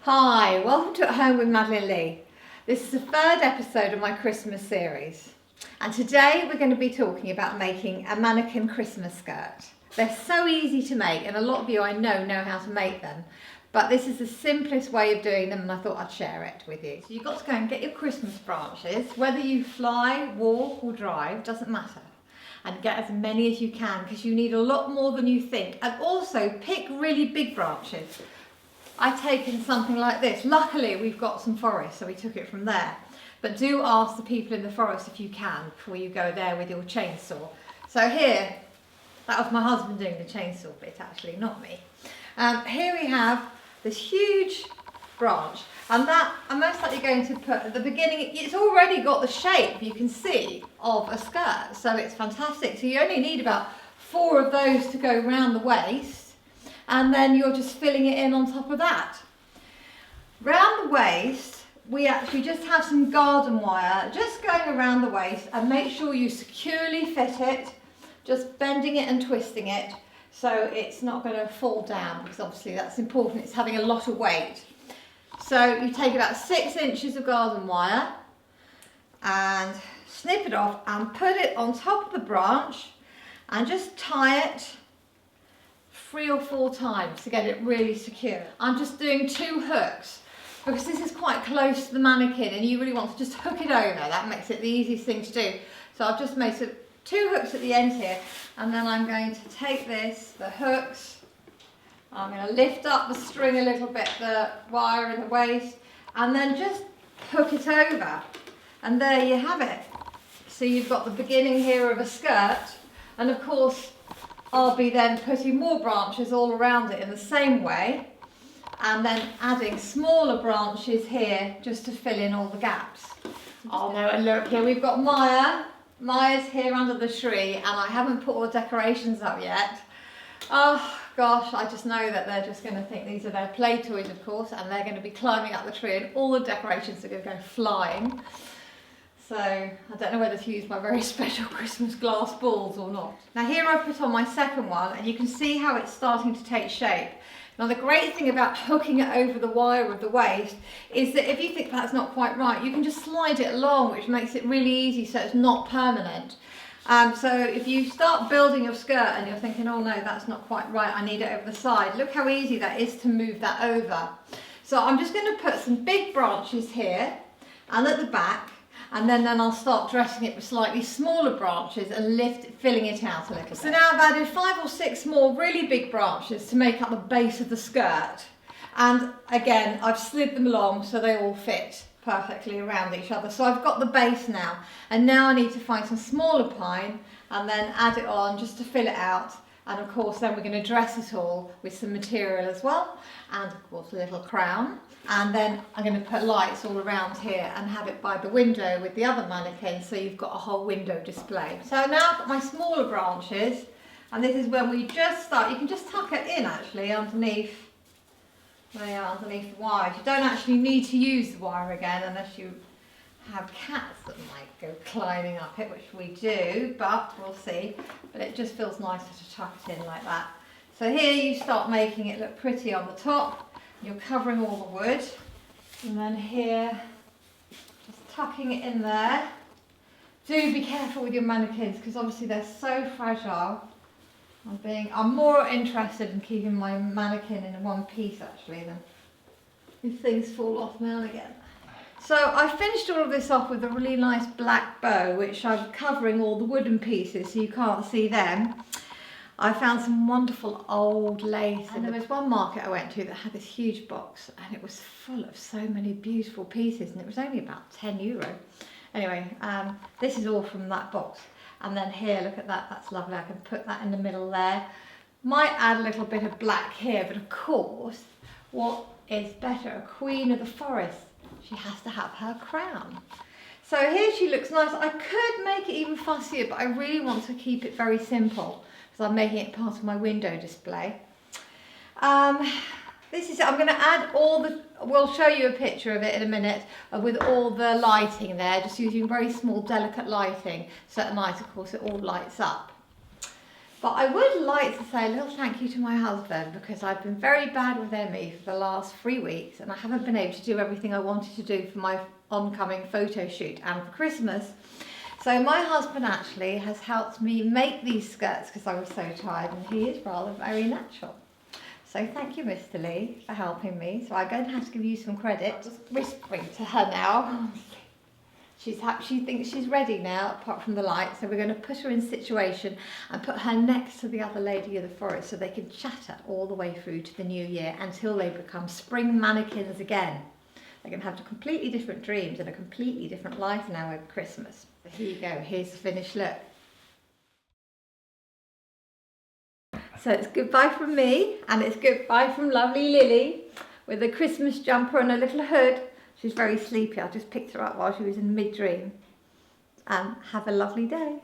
Hi, welcome to At Home with Madeleine. This is the third episode of my Christmas series. And today we're going to be talking about making a mannequin Christmas skirt. They're so easy to make, and a lot of you I know how to make them. But this is the simplest way of doing them, and I thought I'd share it with you. So you've got to go and get your Christmas branches. Whether you fly, walk or drive, doesn't matter. And get as many as you can, because you need a lot more than you think. And also pick really big branches. I've taken something like this. Luckily we've got some forest, so we took it from there. But do ask the people in the forest if you can before you go there with your chainsaw. So here, that was my husband doing the chainsaw bit actually, not me. Here we have this huge branch, and that I'm most likely going to put at the beginning. It's already got the shape, you can see, of a skirt, so it's fantastic. So you only need about 4 of those to go around the waist. And then you're just filling it in on top of that. Round the waist, we actually just have some garden wire just going around the waist, and make sure you securely fit it, just bending it and twisting it so it's not going to fall down, because obviously that's important, it's having a lot of weight. So you take about 6 inches of garden wire and snip it off and put it on top of the branch and just tie it 3 or 4 times to get it really secure. I'm just doing 2 hooks because this is quite close to the mannequin and you really want to just hook it over. That makes it the easiest thing to do. So I've just made 2 hooks at the end here, and then I'm going to take the hooks, I'm going to lift up the string a little bit, the wire in the waist, and then just hook it over. And there you have it. So you've got the beginning here of a skirt, and of course I'll be then putting more branches all around it in the same way, and then adding smaller branches here just to fill in all the gaps. Oh no, and look here, we've got Maya. Maya's here under the tree, and I haven't put all the decorations up yet. Oh gosh, I just know that they're just going to think these are their play toys, of course, and they're going to be climbing up the tree and all the decorations are going to go flying. So I don't know whether to use my very special Christmas glass balls or not. Now here I put on my second one, and you can see how it's starting to take shape. Now the great thing about hooking it over the wire of the waist is that if you think that's not quite right, you can just slide it along, which makes it really easy, so it's not permanent. So if you start building your skirt and you're thinking, oh no, that's not quite right, I need it over the side, look how easy that is to move that over. So I'm just going to put some big branches here and at the back, and then I'll start dressing it with slightly smaller branches and filling it out a little bit. So now I've added 5 or 6 more really big branches to make up the base of the skirt. And again, I've slid them along so they all fit perfectly around each other. So I've got the base now, and now I need to find some smaller pine and then add it on just to fill it out. And of course then we're going to dress it all with some material as well, and of course a little crown. And then I'm going to put lights all around here and have it by the window with the other mannequins, so you've got a whole window display. So now I've got my smaller branches, and this is when we just start. You can just tuck it in actually underneath, they are underneath the wire. You don't actually need to use the wire again unless you have cats that might go climbing up it, which we do, but we'll see. But it just feels nicer to tuck it in like that. So here you start making it look pretty on the top. You're covering all the wood, and then here, just tucking it in there. Do be careful with your mannequins, because obviously they're so fragile. I'm more interested in keeping my mannequin in one piece actually than if things fall off now and again. So I finished all of this off with a really nice black bow, which I'm covering all the wooden pieces so you can't see them. I found some wonderful old lace, and there was one market I went to that had this huge box, and it was full of so many beautiful pieces, and it was only about €10. Anyway, this is all from that box. And then here, look at that, that's lovely. I can put that in the middle there. Might add a little bit of black here, but of course, what is better? A queen of the forest, she has to have her crown. So here she looks nice. I could make it even fussier, but I really want to keep it very simple, because I'm making it part of my window display. This is it. I'm going to add we'll show you a picture of it in a minute, with all the lighting there, just using very small delicate lighting, so at night of course it all lights up. But I would like to say a little thank you to my husband, because I've been very bad with Emmy for the last 3 weeks and I haven't been able to do everything I wanted to do for my oncoming photo shoot and for Christmas. So my husband actually has helped me make these skirts because I was so tired, and he is rather very natural. So thank you, Mr. Lee, for helping me. So I'm going to have to give you some credit. Just whispering to her now. She thinks she's ready now, apart from the light. So we're going to put her in situation and put her next to the other lady of the forest so they can chatter all the way through to the new year until they become spring mannequins again. They're going to have completely different dreams and a completely different life now over Christmas. So here you go, here's the finished look. So it's goodbye from me, and it's goodbye from lovely Lily with a Christmas jumper and a little hood. She's very sleepy. I just picked her up while she was in mid-dream. Have a lovely day.